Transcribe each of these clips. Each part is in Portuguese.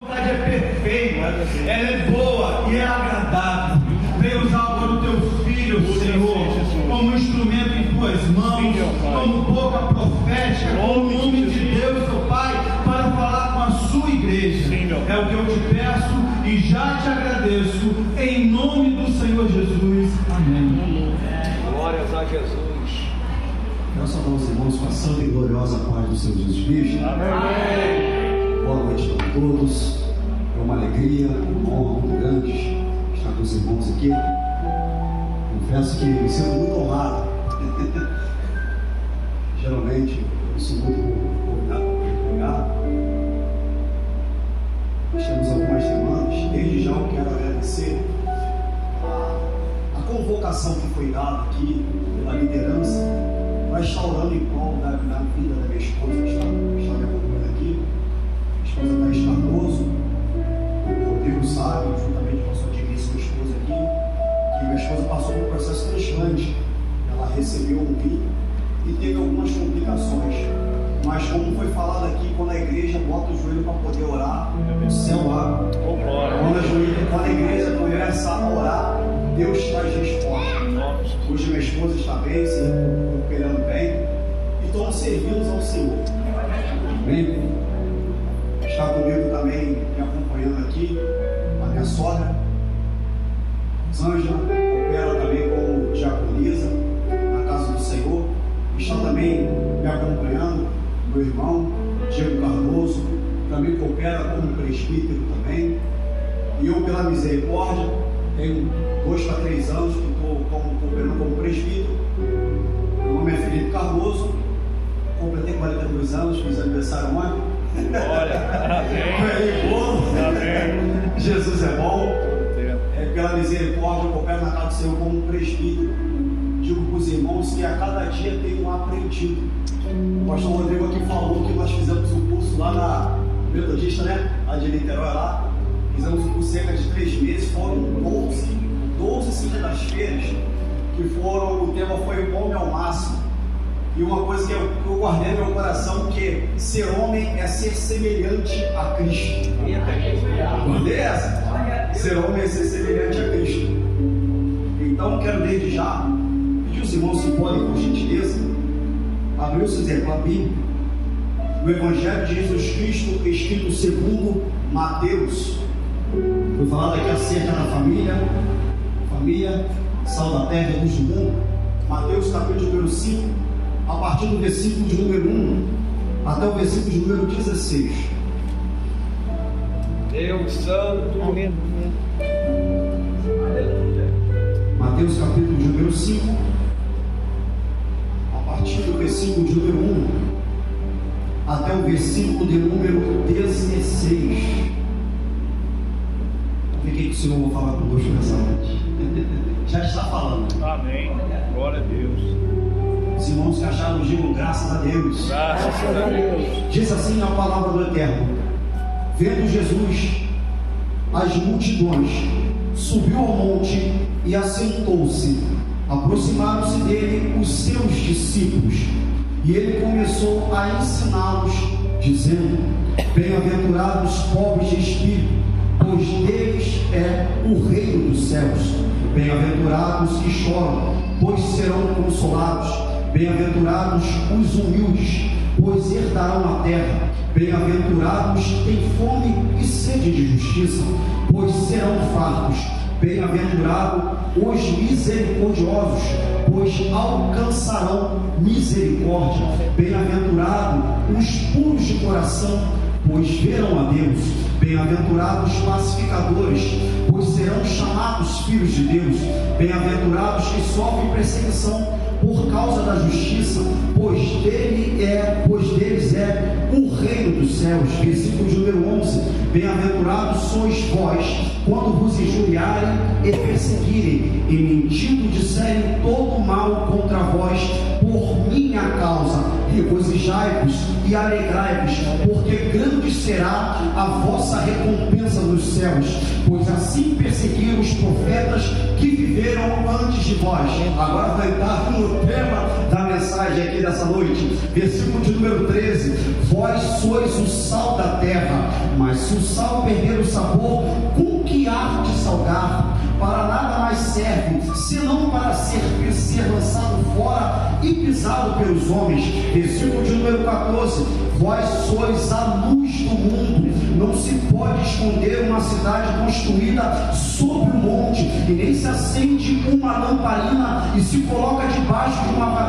vontade é perfeita, ela é boa e é agradável. Venha usar agora o teu filho, Senhor, como instrumento em tuas mãos, como boca profética, como nome de Deus, teu Pai, para falar com a sua igreja. É o que eu te peço e já te agradeço, em nome do Senhor Jesus. Amém. Glórias a Jesus. Nós saudamos, irmãos, com a santa e gloriosa paz do Senhor Jesus Cristo. Amém. Boa noite a todos. É uma alegria, uma honra muito grande estar com os irmãos aqui. Confesso que me sinto muito honrado. Geralmente eu sou muito convidado para pregar. Nós temos algumas semanas. Desde já eu quero agradecer a convocação que foi dada aqui pela liderança para estar orando em prol da vida da minha esposa, que está me acompanhando aqui. Minha esposa Thaís Cardoso. O Rodrigo sabe, juntamente com a sua Diniz, sua esposa aqui, que minha esposa passou por um processo de transplante. Ela recebeu um rim e teve algumas complicações. Mas como foi falado aqui, quando a igreja bota o joelho para poder orar, o céu abre. Quando a igreja começa a orar, Deus traz resposta. Hoje minha esposa está bem, se recuperando bem, e todos servindo ao Senhor. Amém? Está comigo também, me acompanhando aqui, a minha sogra, Ângela, opera também como diaconisa na casa do Senhor. Está também me acompanhando meu irmão, Diego Cardoso, também coopera como presbítero também. E eu, pela misericórdia, tenho 2 para 3 anos que estou cooperando como presbítero. Meu nome é Felipe Cardoso, completei 42 anos, fiz aniversário ontem. Glória, amém. Jesus é bom. Pela misericórdia, eu coopero na casa do Senhor como presbítero. Digo para os irmãos que a cada dia tenho aprendido. O pastor Rodrigo aqui falou que nós fizemos um curso lá na Metodista, né? A de Niterói lá. Fizemos um curso cerca de 3 meses, foram 12 segundas-feiras, que foram, o tema foi o homem ao máximo. E uma coisa que eu guardei no meu coração, que ser homem é ser semelhante a Cristo. Guardei essa? Ser homem é ser semelhante a Cristo. Então quero desde já pedir os irmãos que podem, por gentileza, abrir o seu exemplar bíblico no Evangelho de Jesus Cristo, escrito segundo Mateus. Foi falado aqui acerca da família, sal da terra e luz do mundo. Mateus capítulo número 5, a partir do versículo de número 1 até o versículo de número 16. Deus Santo. Amém. Mateus capítulo de número 5, a partir do versículo de número 1 até o versículo de número 16. Vamos ver o que o Senhor vai falar conosco nessa noite. Já está falando. Amém. Glória a Deus. Os irmãos que acharam, digam graças a Deus. Graças a Deus. Diz assim a palavra do Eterno: vendo Jesus as multidões, subiu ao monte e assentou-se. Aproximaram-se dele os seus discípulos, e ele começou a ensiná-los, dizendo: bem-aventurados os pobres de espírito, pois deles é o reino dos céus. Bem-aventurados que choram, pois serão consolados. Bem-aventurados os humildes, pois herdarão a terra. Bem-aventurados que têm fome e sede de justiça, pois serão fartos. Bem-aventurados os misericordiosos, pois alcançarão misericórdia. Bem-aventurados os puros de coração, pois verão a Deus. Bem-aventurados os pacificadores, pois serão chamados filhos de Deus. Bem-aventurados que sofrem perseguição por causa da justiça, pois deles é o reino dos céus. Versículo número 11. Bem-aventurados sois vós, quando vos injuriarem e perseguirem, e mentindo disserem todo mal contra vós por minha causa. Regozijai-vos e alegrai-vos, porque grande será a vossa recompensa nos céus, pois assim perseguiram os profetas que viveram antes de vós. Agora vai estar no o tema da mensagem aqui dessa noite. Versículo de número 13: vós sois o sal da terra, mas se o sal perder o sabor, com que há de salgar? Para nada mais serve, senão para ser lançado fora e pisado pelos homens. Versículo de número 14: vós sois a luz do mundo. Não se pode esconder uma cidade construída sobre um monte, e nem se acende uma lamparina e se coloca debaixo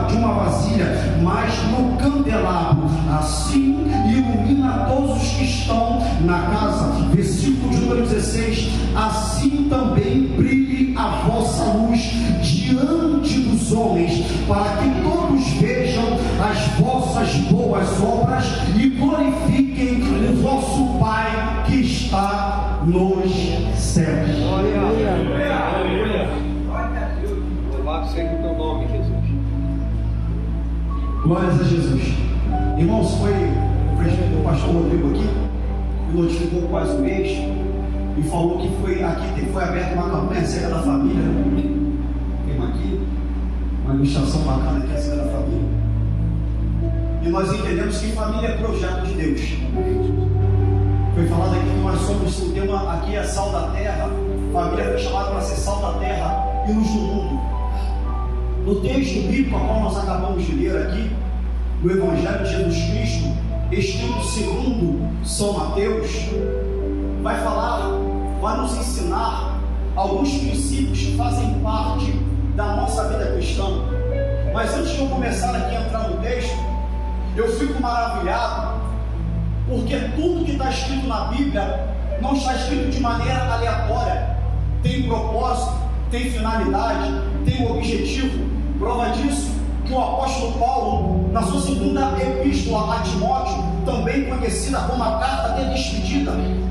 de uma vasilha, mas no candelabro, assim ilumina todos os que estão na casa. Versículo de número 16: assim também brilhe a vossa luz diante dos homens, para que todos vejam as vossas boas obras e glorifiquem o vosso Pai que está nos céus. Louvado seja o teu nome, Jesus. Glórias a Jesus. Irmãos, o pastor Rodrigo aqui me notificou quase um mês e falou que foi aberta uma campanha acerca da família. Tem aqui uma ilustração bacana aqui acerca da família. E nós entendemos que família é projeto de Deus. Foi falado aqui que nós somos, o tema aqui é sal da terra. Família foi chamada para ser sal da terra e luz do mundo. No texto bíblico a qual nós acabamos de ler aqui, no Evangelho de Jesus Cristo, escrito segundo São Mateus, vai nos ensinar alguns princípios que fazem parte da nossa vida cristã. Mas antes de eu começar aqui a entrar no texto, eu fico maravilhado, porque tudo que está escrito na Bíblia não está escrito de maneira aleatória. Tem propósito, tem finalidade, tem objetivo. Prova disso que o apóstolo Paulo, na sua segunda epístola a Timóteo, também conhecida como a carta de despedida, 2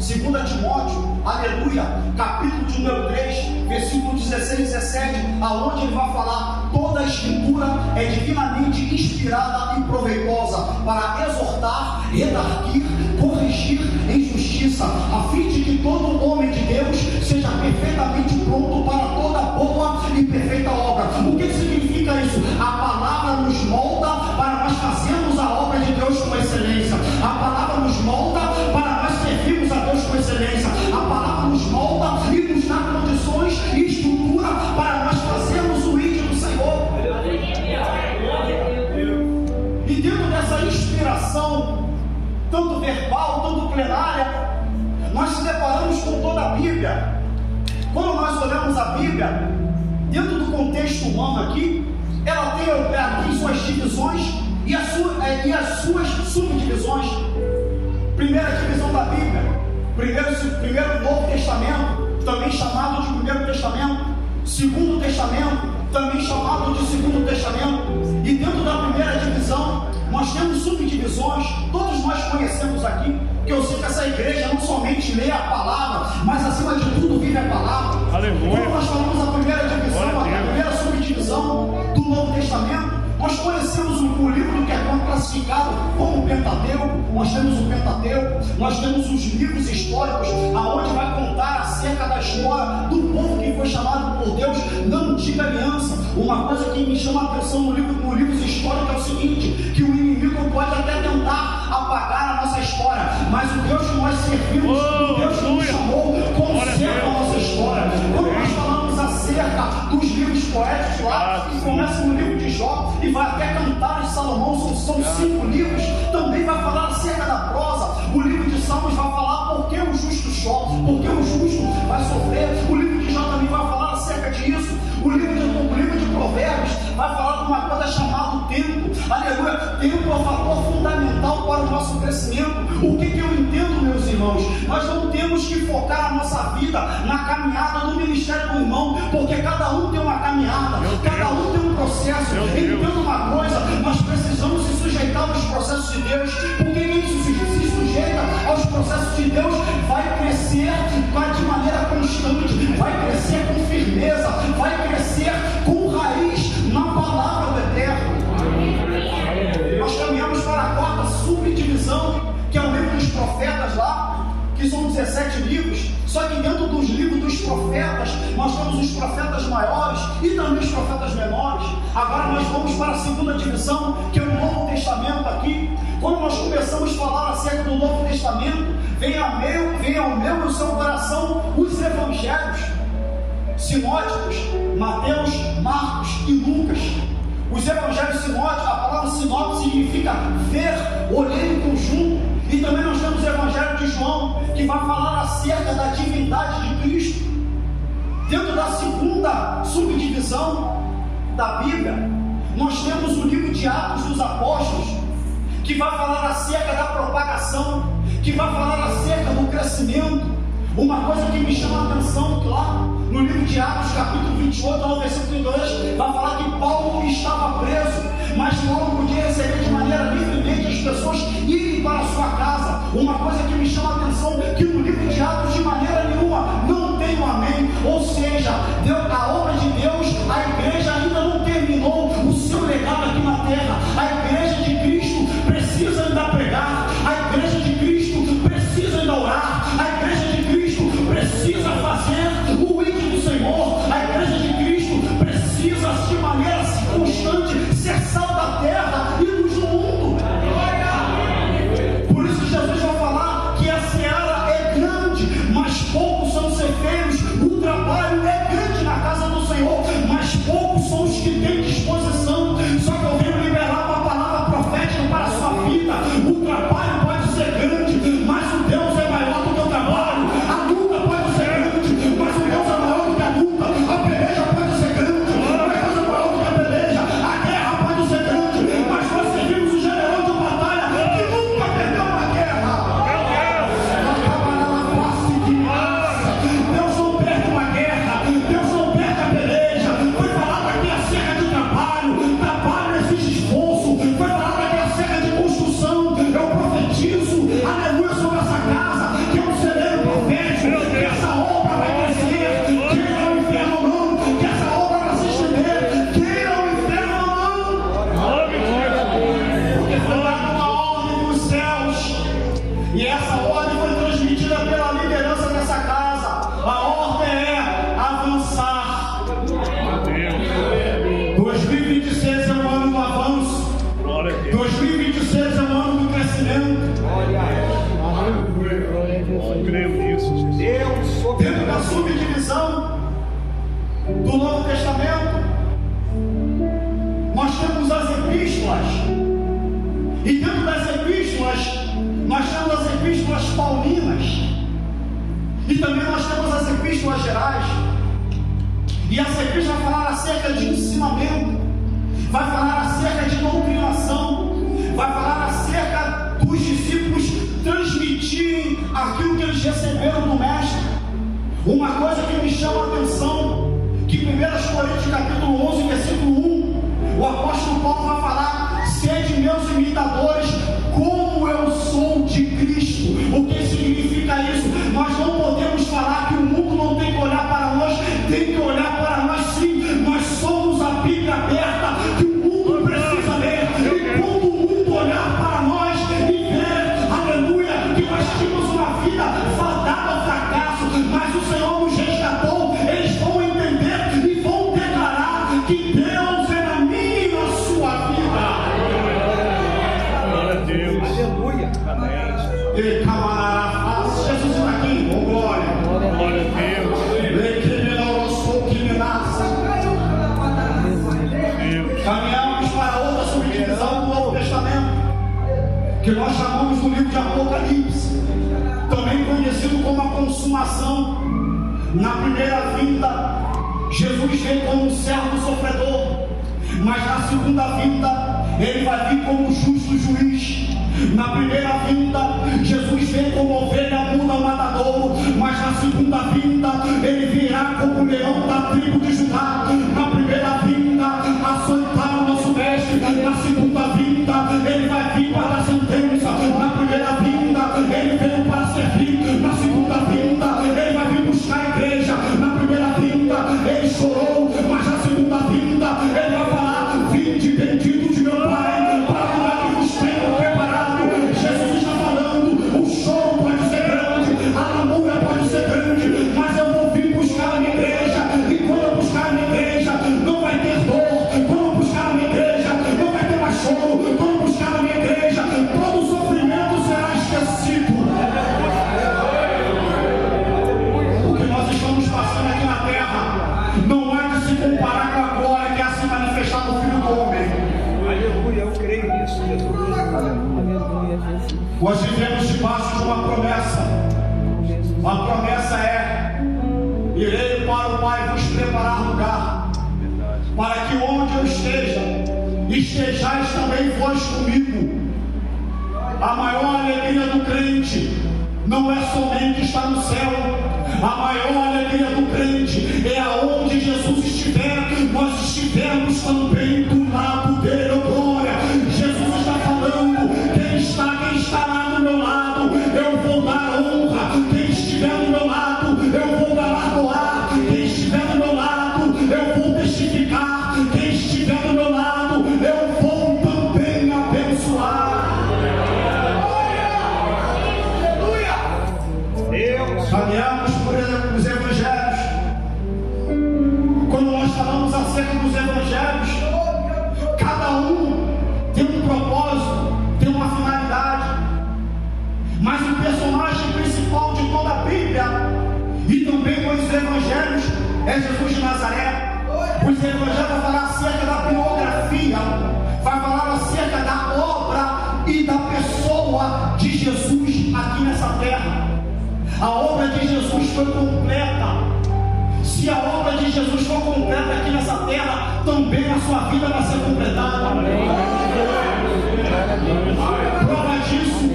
Timóteo, aleluia, capítulo de número 3, versículo 16 e 17, aonde ele vai falar: toda a escritura é divinamente inspirada e proveitosa para exortar, redarguir, corrigir em justiça, a fim de que todo homem de Deus seja perfeitamente pronto para toda boa e perfeita obra. O que significa isso? A palavra nos molda para nós fazermos a obra de Deus com excelência. A palavra nos molda para nós servirmos a Deus com excelência. A palavra nos molda e nos dá condições e estrutura para nós fazermos o íntimo do Senhor. E dentro dessa inspiração, tanto verbal, tanto plenária, nós nos deparamos com toda a Bíblia. Quando nós olhamos a Bíblia, dentro do contexto humano aqui, ela tem suas divisões e as suas subdivisões. Primeira divisão da Bíblia, primeiro Novo Testamento, também chamado de Primeiro Testamento. Segundo Testamento, também chamado de Segundo Testamento. E dentro da primeira divisão, nós temos subdivisões. Todos nós conhecemos aqui, que eu sei que essa igreja não somente lê a palavra, mas acima de tudo vive a palavra. Aleluia. Quando nós falamos da primeira divisão, a primeira subdivisão do Novo Testamento, nós conhecemos o livro que é classificado como o Pentateuco. Nós temos o Pentateuco, nós temos os livros históricos, aonde vai contar acerca da história do povo que foi chamado por Deus na antiga aliança. Uma coisa que me chama a atenção no livros históricos é o seguinte: que o inimigo pode até tentar apagar a nossa história, mas o Deus que nós servimos, o Deus que nos chamou, conserva a nossa história. Quando nós falamos acerca dos livros poéticos lá, que começa no livro de Jó e vai até Cantares de Salomão, são 5 livros, também vai falar acerca da prosa. O livro de Salmos vai falar por que o justo chora, por que o justo vai sofrer. O livro de Jó também vai falar acerca disso. O livro de Provérbios vai falar de uma coisa chamada tempo. Aleluia. Tempo é um fator fundamental para o nosso crescimento. O que eu entendo, meus irmãos? Nós não temos que focar a nossa vida na caminhada do ministério do irmão, porque cada um tem uma caminhada, cada um tem um processo. Entenda uma coisa: nós precisamos se sujeitar aos processos de Deus, porque quem se sujeita aos processos de Deus vai crescer de maneira constante, vai crescer com firmeza, vai crescer com raiz na palavra do Eterno. Nós caminhamos para a quarta subdivisão, que é o livro dos profetas lá, que são 17 7 livros, só que dentro dos livros dos profetas, nós temos os profetas maiores e também os profetas menores. Agora nós vamos para a segunda divisão, que é o Novo Testamento aqui. Quando nós começamos a falar acerca do Novo Testamento, vem ao meu e ao seu coração os evangelhos sinóticos, Mateus, Marcos e Lucas. Os evangelhos sinóticos, a palavra sinótico significa ver, olhar em conjunto. E também nós temos o evangelho de João, que vai falar acerca da divindade de Cristo. Dentro da segunda subdivisão da Bíblia, nós temos o livro de Atos dos Apóstolos, que vai falar acerca da propagação, que vai falar acerca do crescimento. Uma coisa que me chama a atenção, que lá no livro de Atos, capítulo 28, ao versículo 2, vai falar que Paulo estava preso, mas Paulo podia receber de maneira livremente as pessoas irem para a sua casa. Uma coisa que me chama a atenção, que no livro de Atos, de maneira nenhuma, não tem um amém. Ou seja, a obra de Deus, a igreja ainda não terminou o seu legado aqui na terra. A igreja de Cristo precisa ainda pregar, a igreja de Cristo precisa ainda orar, a igreja de Cristo precisa fazer o ídolo do Senhor, a igreja de Cristo precisa de maneira constante ser sal da terra e luz do mundo. Por isso Jesus vai falar que a seara é grande, mas poucos são ceifeiros. O trabalho é grande na casa do Senhor, mas poucos são os que têm disposição. Só que eu venho liberar uma palavra profética para a sua vida. O trabalho pode ser grande, mas o Deus é maior do que o trabalho. A luta pode ser grande, mas o Deus é maior do que a luta. A peleja pode ser grande, mas Deus é maior do que a peleja. A guerra pode ser grande, mas nós servimos o general de batalha que nunca perdeu uma guerra. Deus não perde uma guerra, Deus não perde a peleja. Foi falado aqui acerca de trabalho exige esforço. Foi falado aqui acerca de construção. Eu profetizo, aleluia, sobre essa casa, que é um celeiro profético, que essa obra vai crescer, queira o inferno ou não, que essa obra vai se estender, queira o inferno ou não, porque foi dada uma ordem dos céus, e essa ordem foi transmitida pela liderança dessa casa. A ordem é avançar. 2026 é o ano do avanço, 2026 é o ano do crescimento. Dentro da subdivisão do Novo Testamento, nós temos as epístolas, e dentro das epístolas, nós temos as epístolas paulinas, e também nós temos as epístolas gerais. E essa epístola vai falar acerca de ensinamento, vai falar acerca de doutrinação, vai falar acerca dos discípulos transmitirem aquilo que eles receberam do Mestre. Uma coisa que me chama a atenção, que 1 Coríntios capítulo 11, versículo 1, o apóstolo Paulo vai falar: sede meus imitadores, como eu sou de Cristo. O que significa isso? Nós não podemos falar que o mundo não tem que olhar para nós, tem que olhar para nós sim. Nós somos a Bíblia aberta que o mundo precisa ler. E quando o mundo olhar para nós e ver, aleluia, que nós tínhamos uma vida fadada ao fracasso, mas o Senhor nos resgatou, eles vão entender e vão declarar que Deus é na minha e na sua vida. Glória a Deus. Aleluia. E camarada, Jesus está aqui, oh glória. Glória a Deus. Caminhamos para outra subdivisão do Novo Testamento, que nós chamamos do livro de Apocalipse, também conhecido como a consumação. Na primeira vinda, Jesus veio como um servo sofredor, mas na segunda vinda, ele vai vir como justo juiz. Na primeira vinda, Jesus veio como ovelha muda matadouro, mas na segunda vinda, ele virá como leão da tribo de Judá. Na primeira vinda, açoitar o nosso mestre. Na segunda vinda, ele vai vir para a sentença. Na primeira vinda, ele veio para servir. Na segunda vinda, ele vai vir buscar a igreja. Na primeira vinda, ele chorou, mas na segunda vinda, ele vai falar: vinde bendito de meu Pai, para o lugar que vos tenho preparado. Jesus está falando: o choro pode ser grande, a lamúria pode Nós vivemos debaixo de uma promessa. A promessa é: irei para o Pai vos preparar lugar, para que onde eu esteja, estejais também vós comigo. A maior alegria do crente não é somente estar no céu. A maior alegria do crente é aonde Jesus estiver, nós estivermos também do lado dele. Oh, glória! Jesus está falando: quem estará do meu lado, eu vou dar honra. Quem estiver do meu lado, eu vou galardoar. Quem estiver do meu lado, eu vou testificar. Quem estiver do meu lado, eu vou também abençoar. Caminhamos por os evangelhos. Quando nós falamos acerca dos evangelhos, cada um tem um propósito, tem uma finalidade, mas o personagem principal de toda a Bíblia e também os evangelhos é Jesus de Nazaré. Os evangelhos vão falar acerca da biografia, vai falar acerca da obra e da pessoa de Jesus aqui nessa terra. A obra de Jesus foi completa. Se a obra de Jesus for completa aqui nessa terra, também a sua vida vai ser completada. Prova disso,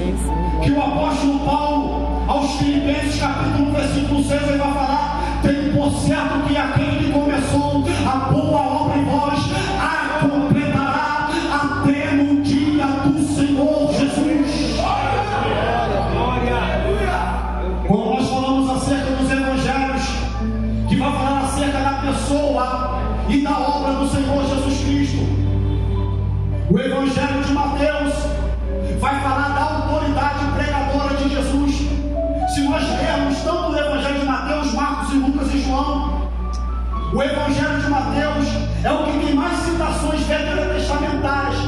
que o apóstolo Paulo, aos Filipenses capítulo 1, versículo 6, ele vai falar: tenho por certo que aquele que começou a boa obra em vós, a completará até no dia do Senhor Jesus. Quando nós falamos acerca dos evangelhos, que vai falar acerca da pessoa e da obra do Senhor Jesus Cristo, o evangelho de Mateus vai falar da autoridade pregadora de Jesus. Se nós lermos tanto o evangelho de Mateus, Marcos e Lucas e João, o evangelho de Mateus é o que tem mais citações veterotestamentárias.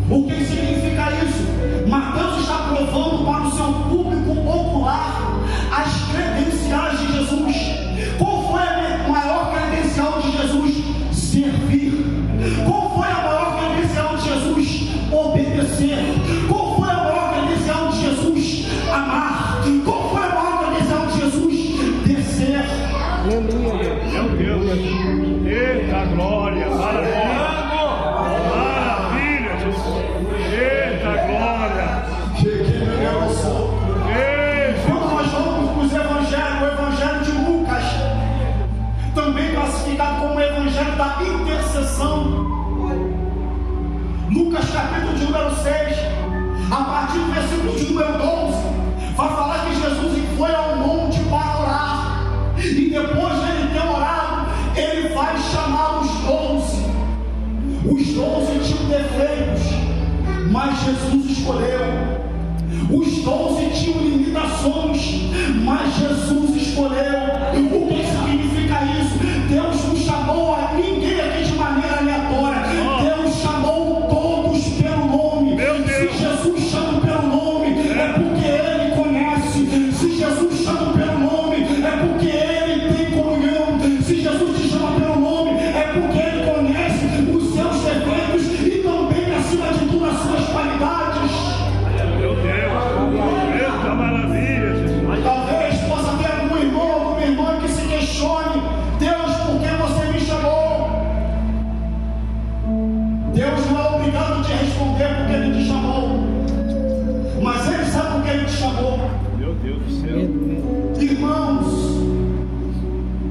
O que significa isso? Mateus está provando para o seu público popular as credenciais de Jesus. Qual foi a maior credencial de Jesus? Servir. Qual foi a maior credencial de Jesus? Obedecer. Qual foi a maior credencial de Jesus? Amar. Qual foi a maior credencial de Jesus? Descer. Aleluia. Meu Deus. Eita glória. Maravilha, Jesus. Eita glória. Quando nós vamos para os evangelhos, o evangelho de Lucas, também classificado como o evangelho da intercessão. Lucas capítulo de número 6, a partir do versículo de número 12, vai falar que Jesus foi ao monte para orar, e depois de ele ter orado, ele vai chamar os 12. Os 12 tinham defeitos, mas Jesus escolheu. Os 12 tinham limitações, mas Jesus escolheu. O que significa isso? Deus não chamou a ninguém aqui de maneira aleatória. Deus chamou todos pelo nome. Se Jesus chama pelo nome, é porque Ele conhece. Se Jesus chama pelo nome, é porque Ele tem comunhão. Se Jesus te chama pelo nome, é porque Ele conhece os seus defeitos e também, acima de tudo, as suas qualidades. Meu Deus. Eita maravilha, Jesus. Talvez possa ter algum irmão, alguma irmã que se questione: Deus, por que você me chamou? Deus não é obrigado a te responder porque Ele te chamou, mas Ele sabe por que Ele te chamou. Meu Deus do céu. Irmãos,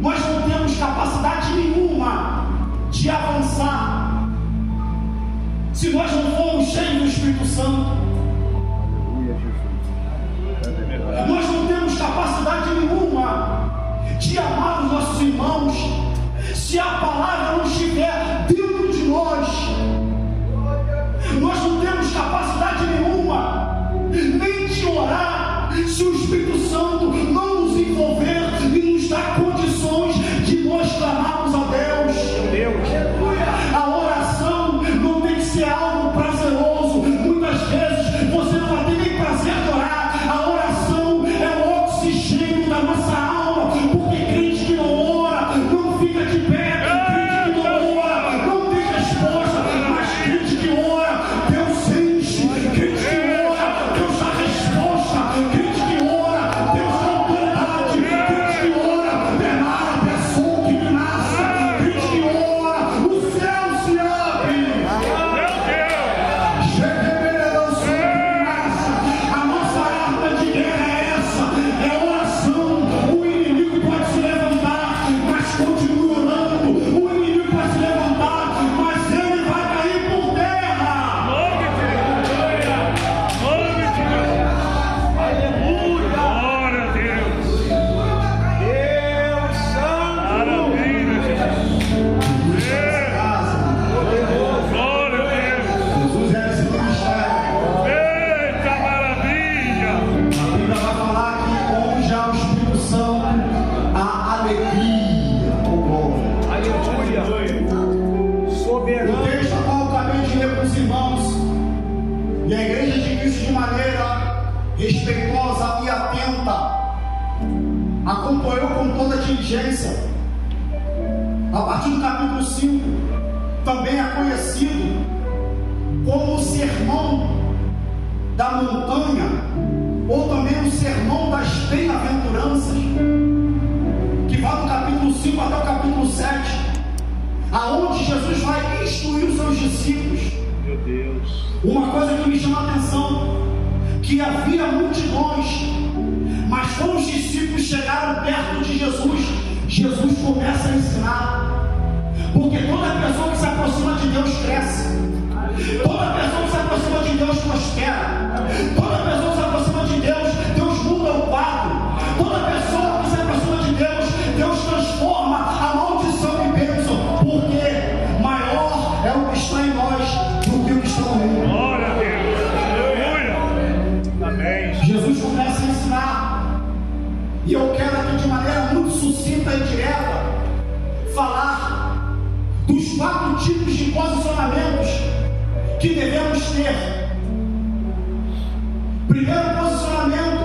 nós não temos capacidade nenhuma de avançar se nós não formos cheios do Espírito Santo. Nós não temos capacidade nenhuma de amar os nossos irmãos se a palavra não estiver dentro de nós. Nós não temos capacidade nenhuma nem de orar se o Espírito Santo não nos envolver e nos dar condições de nós clamarmos a Deus. A oração não tem que ser algo prazeroso. Muitas vezes acompanhou com toda a diligência. A partir do capítulo 5, também é conhecido como o Sermão da Montanha, ou também o Sermão das Bem-aventuranças, que vai do capítulo 5 até o capítulo 7, aonde Jesus vai instruir os seus discípulos. Meu Deus. Uma coisa que me chama a atenção, que havia multidões, mas quando os discípulos chegaram perto de Jesus, Jesus começa a ensinar, porque toda pessoa que se aproxima de Deus cresce, toda pessoa que se aproxima de Deus prospera, toda pessoa que se aproxima de Deus, Deus muda o quadro, toda pessoa que se aproxima de Deus, Deus transforma a maldição em bênção, porque maior é o que está em nós do que o que está no mundo. Glória a Deus. Aleluia. Amém. Jesus começa a ensinar, e eu quero aqui de maneira muito sucinta e direta falar dos 4 tipos de posicionamentos que devemos ter. Primeiro posicionamento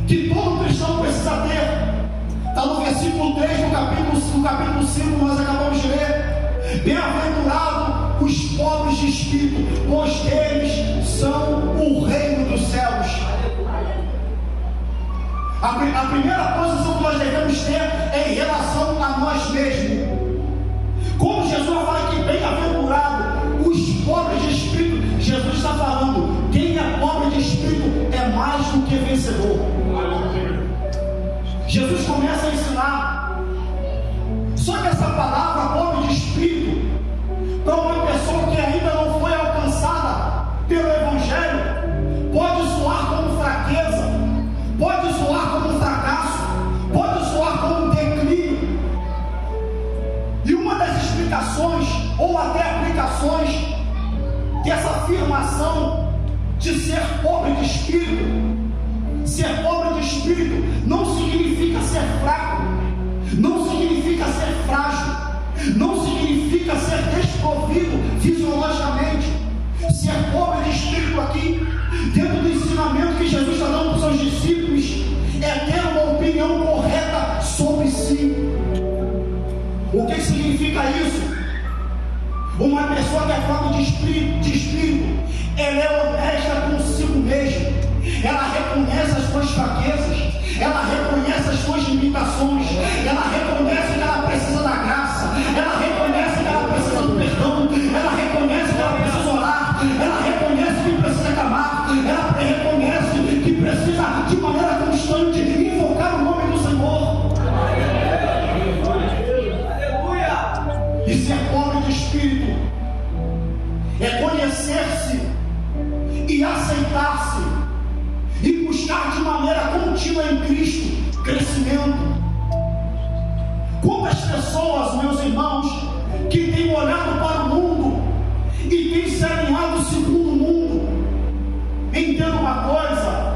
que todo cristão precisa ter está no versículo 3 do capítulo 5, nós acabamos de ler. Bem-aventurado os pobres de espírito, pois deles são o reino dos céus. A primeira posição que nós devemos ter é em relação a nós mesmos. Como Jesus fala que bem-aventurado os pobres de espírito, Jesus está falando, quem é pobre de espírito é mais do que vencedor. Jesus começa a ensinar. Só que essa palavra pobre de espírito, para uma pessoa que ainda não foi alcançada pelo Evangelho, pode soar como fraqueza, pode soar como fracasso, pode soar como declínio. E uma das explicações, ou até aplicações, dessa afirmação de ser pobre de espírito, ser pobre de espírito não significa ser fraco, não significa ser frágil, não significa ser desprovido fisiologicamente. Ser pobre de espírito aqui, dentro do ensinamento que Jesus está dando para os seus discípulos, é ter uma opinião correta sobre si. O que significa isso? Uma pessoa que é pobre de espírito, ela é honesta consigo mesma, ela reconhece as suas fraquezas, ela reconhece as suas limitações, ela reconhece que ela precisa da graça, ela reconhece que ela precisa do perdão, ela reconhece que ela precisa orar, ela reconhece que precisa clamar, ela reconhece que precisa de maneira constante invocar o nome do Senhor. E ser pobre de espírito é conhecer-se e aceitar-se e buscar de maneira contínua em Cristo crescimento. Quantas pessoas, meus irmãos, que têm olhado para o mundo e têm se alinhado segundo o mundo? Entenda uma coisa: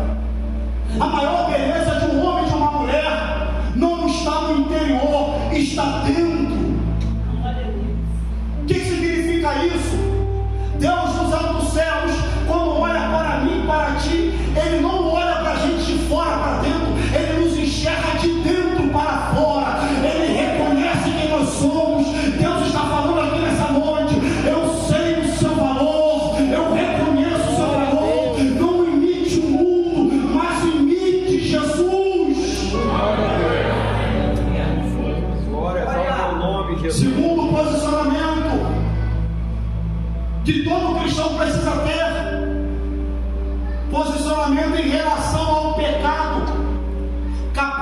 a maior beleza de um homem e de uma mulher não está no interior, está dentro. O que significa isso? Deus nos altos céus, quando olha para mim e para ti, Ele não olha para a gente de fora para dentro, Ele nos enxerga de dentro para fora, Ele reconhece quem nós somos. Deus está falando aqui nessa noite: eu sei o seu valor, eu reconheço o seu valor. Não imite o mundo, mas imite Jesus. Glória ao nome, Jesus. Segundo posicionamento que todo cristão precisa ter, posicionamento em relação ao pecado.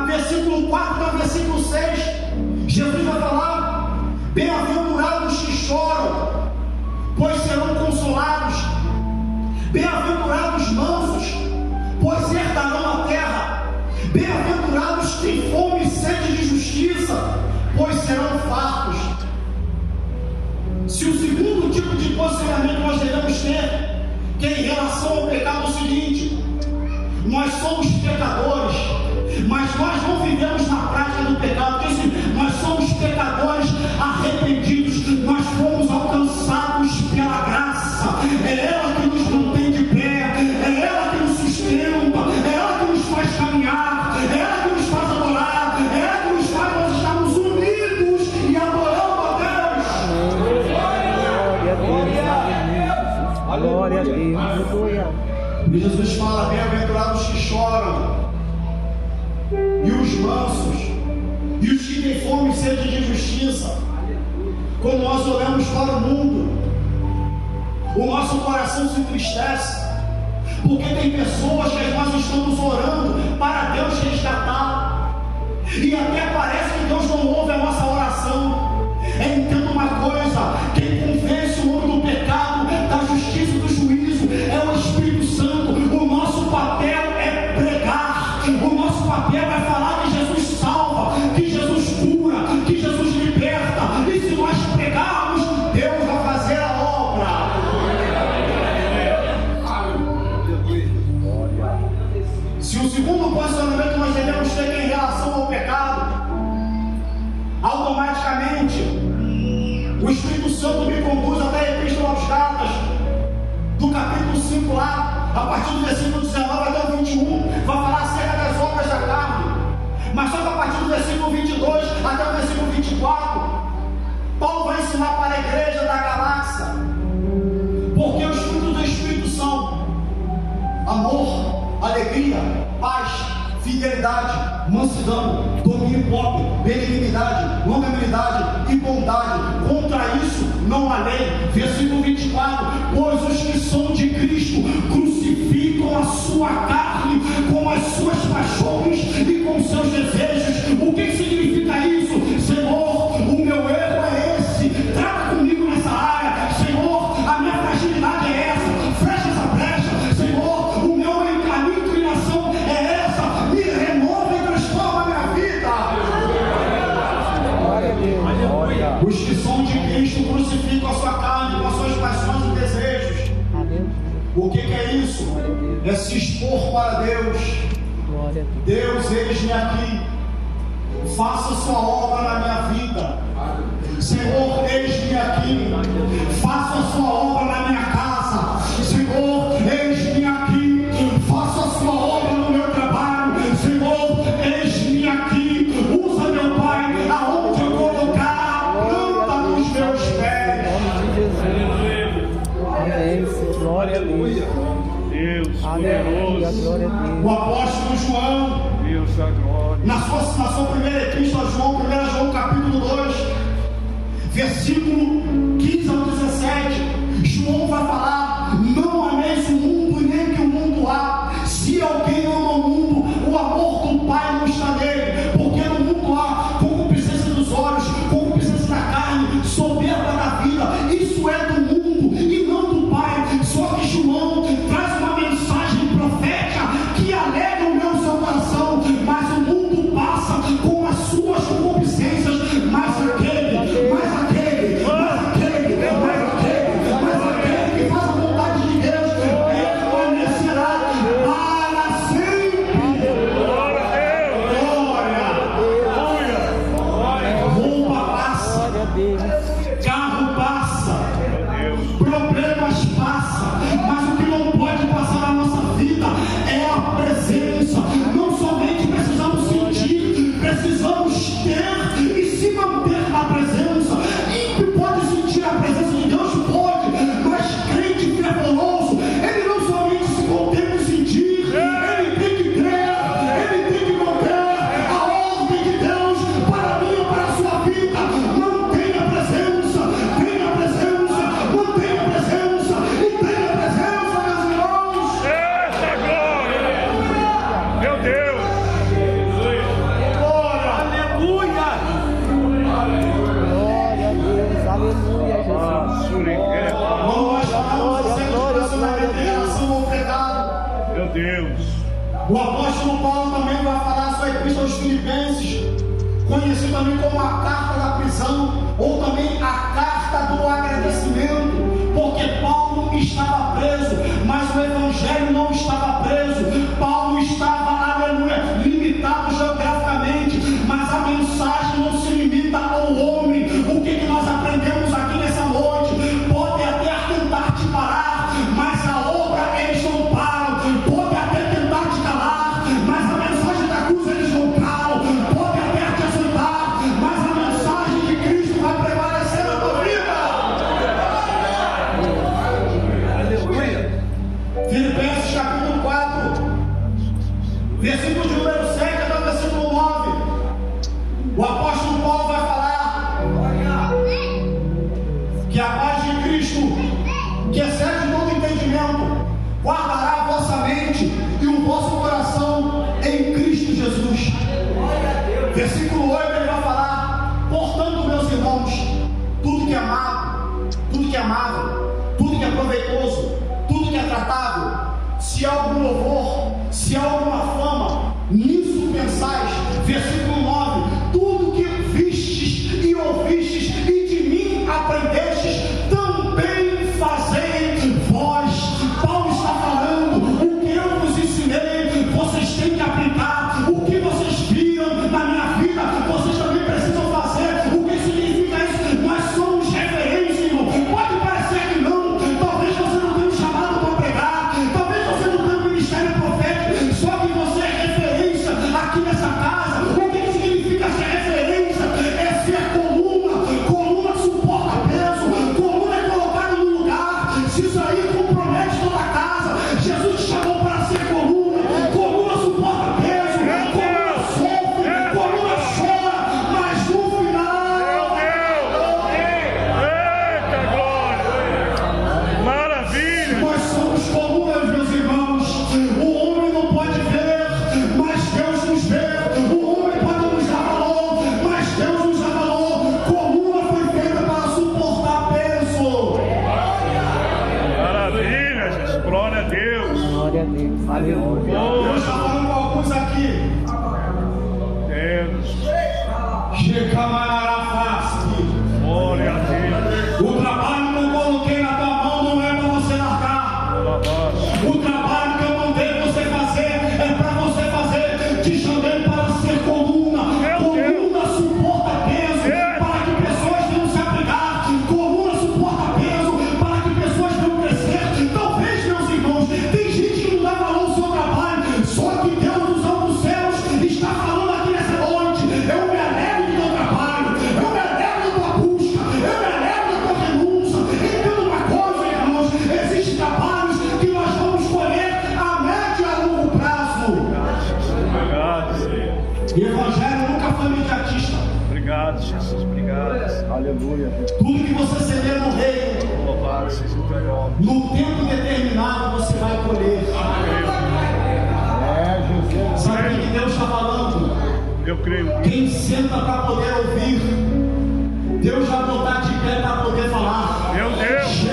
Versículo 4 ao versículo 6, Jesus vai falar: bem-aventurados que choram, pois serão consolados. Bem-aventurados mansos, pois herdarão a terra. Bem-aventurados que têm fome e sede de justiça, pois serão fartos. Se o segundo tipo de posicionamento nós devemos ter, que é em relação ao pecado, é o seguinte: nós somos pecadores, mas nós não vivemos na prática do pecado, porque assim, nós somos pecadores arrependidos, nós fomos alcançados pela graça, é ela que nos mantém de pé, é ela que nos sustenta, é ela que nos faz caminhar, é ela que nos faz adorar, E Jesus fala: bem-aventurados os que choram, e os mansos, e os que têm fome e sede de justiça. Quando nós olhamos para o mundo, o nosso coração se entristece, porque tem pessoas que nós estamos orando para Deus resgatar, e até parece que Deus não ouve a nossa oração. Entenda uma coisa: quem convence o homem do pecado, da justiça e do juízo é o Espírito Santo. O nosso papel é pregar, o nosso papel é falar que Jesus salva, que Jesus cura, que Jesus liberta, e se nós pregarmos, Deus vai fazer a obra. Se o segundo posicionamento que nós devemos ter em relação ao pecado, automaticamente o Espírito Santo me conduz até a Epístola aos Gálatas, do capítulo 5 lá, a partir do versículo 19 até o 21, vai falar acerca das obras da carne. Mas só que a partir do versículo 22 até o versículo 24, Paulo vai ensinar para a igreja da Galáxia, porque os frutos do Espírito são amor, alegria, paz, fidelidade, mansidão, domínio próprio, benignidade, longanimidade e bondade. Contra isso não há lei. Versículo 24: pois os que são de Cristo crucificam a sua carne com as suas paixões e com seus desejos. O que significa isso? Senhor, o meu erro é esse, trata comigo nessa área. Senhor, a minha fragilidade é essa, fecha essa brecha. Senhor, a minha inclinação é essa, me renova e transforma a minha vida. Os que são de Cristo crucificam a sua carne com as suas paixões e desejos. O que é isso? É se expor para Deus. Deus, eis-me aqui, faça sua obra na minha vida. Senhor, eis-me aqui, faça sua obra na minha casa. Senhor, eis-me aqui, faça sua obra no meu trabalho. Senhor, eis-me aqui, usa meu Pai aonde eu colocar a planta dos meus pés. Amém. Glória a Deus. Deus Aleluia, poderoso. glória a Deus. O apóstolo João, Deus da glória. na sua primeira epístola, João, 1 João capítulo 2, versículo 15 ao 17, João vai falar: não ameis o mundo e nem que o mundo há. Se alguém ama o mundo, o amor do Pai não está nele, porque no mundo há concupiscência dos olhos, concupiscência da carne, soberba da vida. Isso é do mundo e não do Pai. Só que João traz uma mensagem profética que alegra o meu seu coração. Mas o mundo passa com as suas concupiscências, mas aquele que faz a vontade de Deus permanecerá para sempre. Glória. Roupa passa, carro passa, problemas passam, mas o que não pode passar na nossa vida é a presença. Não somente precisamos sentir, precisamos ter e se manter na presença. Ímpio pode sentir a presença de Deus? Pode, mas crente fervoroso, ele não somente se contenta em sentir, ele tem que crer, ele tem que manter a ordem de Deus para mim e para a sua vida. Mantenha a presença, tenha a presença, mantenha a presença e tenha a presença, meus irmãos. Eita glória! Meu Deus! Glória a Deus, aleluia, Jesus. Nós falamos sempre do relacionamento em relação ao pecado. Meu Deus! O apóstolo Paulo também vai falar a sua epístola aos Filipenses, conhecido também como a carta da prisão, ou também a carta do agradecimento, porque Paulo estava preso, mas o evangelho não estava preso. Paulo estava, aleluia, limitado geograficamente, mas a mensagem não se limita ao homem. O que nós aprendemos aqui nessa noite? Pode até tentar te parar, mas a obra eles não param. Pode até tentar te calar, mas a mensagem da cruz eles não calam. Pode até te açoitar, mas a mensagem de Cristo vai prevalecer na tua vida. Filipenses capítulo proveitoso, tudo que é tratável, se há algum louvor, se há alguma fama, nisso pensais. Versículo 9: tudo que vistes e ouvistes e de mim aprendestes, também fazei vós. Paulo está falando: o que eu vos ensinei, vocês têm que aplicar. O que vocês viram na minha vida, vocês também precisam fazer. O que significa isso? Nós somos referência, irmão. Pode parecer que não, talvez você não tenha um chamado para pregar, talvez você não tenha um ministério profético, só que você é referência aqui nessa casa. O que significa ser referência? É ser coluna. Coluna suporta peso, coluna é colocado no lugar. Se isso aí compromete toda a casa, Jesus te chamou para ser coluna. Coluna suporta peso, coluna sofre, coluna chora, mas no final. Eita glória! Maravilha! Nós somos colunas, meus irmãos. O homem não pode ver, mas Deus nos vê. O homem pode nos dar valor, mas Deus nos dá valor. Coluna foi feita para suportar peso. Maravilha, Jesus! Glória a Deus! Glória a Deus. Aleluia. Deus está falando com alguns aqui. Deus! Shecamarafasque. Glória a Deus! O trabalho que eu coloquei na tua mão não é para você largar. O trabalho que eu mandei você fazer é para você fazer. Te chamei para ser coluna. Coluna suporta peso para que pessoas venham se abrigar. Coluna suporta peso para que pessoas venham crescer. Talvez, meus irmãos, tem gente que não dá valor ao seu trabalho, só que Deus dos altos céus está falando aqui nessa noite. Eu me alegro do teu trabalho, eu me alegro da tua busca, eu me alegro da tua renúncia. Entenda uma coisa, irmãos: existem trabalhos que nós vamos colher a médio e a longo prazo. Obrigado, Senhor! O evangelho nunca foi imediatista. Obrigado, Jesus! Obrigado! Aleluia! Tudo que você semeia no reino, Louvado seja o teu nome! no tempo determinado você vai colher. Sabe o que Deus está falando? Eu creio. Quem senta para poder ouvir, Deus vai botar de pé para poder falar. Meu Deus!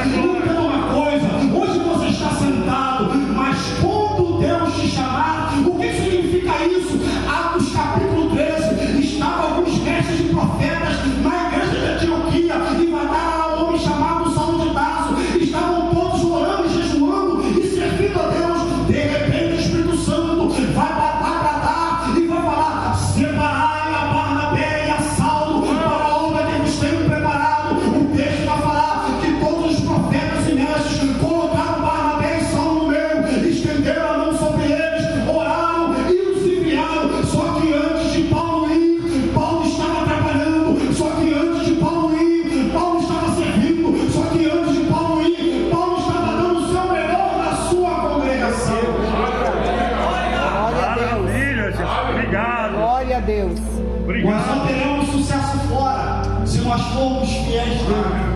Entenda uma coisa: hoje você está sentado, mas quando Deus te chamar, o que significa isso? Atos capítulo 13: estavam alguns mestres e profetas na igreja de Antioquia, e mandaram um homem chamado Saulo de Tarso. Estavam todos orando e jejuando e servindo a Deus. De repente o Espírito Santo vai bradar e vai falar: separai a Barnabé e a Saulo para a obra que eles têm preparado. O texto vai falar que todos os profetas e mestres colocaram Barnabé e Saulo no meio, estenderam a mão sobre eles, oraram e os enviaram. Só que antes de Paulo ir, Paulo estava trabalhando. Só que antes de Paulo ir, Paulo estava servindo. Só que antes de Paulo ir, Paulo estava dando o seu melhor na sua congregação. Glória a Deus. Maravilha, Jesus! Obrigado! Glória a Deus. Nós Obrigado! não teremos sucesso fora se nós formos fiéis dentro.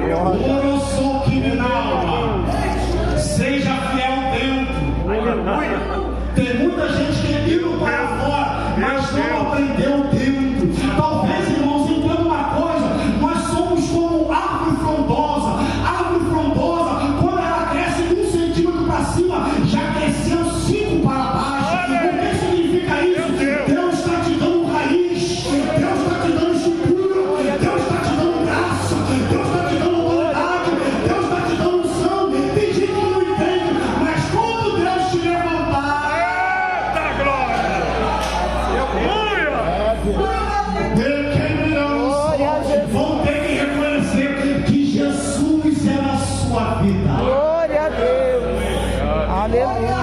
Eu sou criminal. Seja fiel dentro. Tem muita gente que é indo para fora, mas não aprendeu dentro. Talvez, irmãos, entenda uma coisa: nós somos como árvore frondosa. Árvore frondosa, quando ela cresce 1 centímetro para cima, já cresceu 5 para baixo. O que significa isso? Deus está te dando raiz, Deus está te dando estrutura, Deus está te dando graça, Deus está te dando autoridade, Deus está te dando unção. Tem gente que não entende, mas quando Deus te levantar, Eita glória! Glória a Jesus. vão ter que reconhecer que Jesus é na sua vida. Glória a Deus. Aleluia.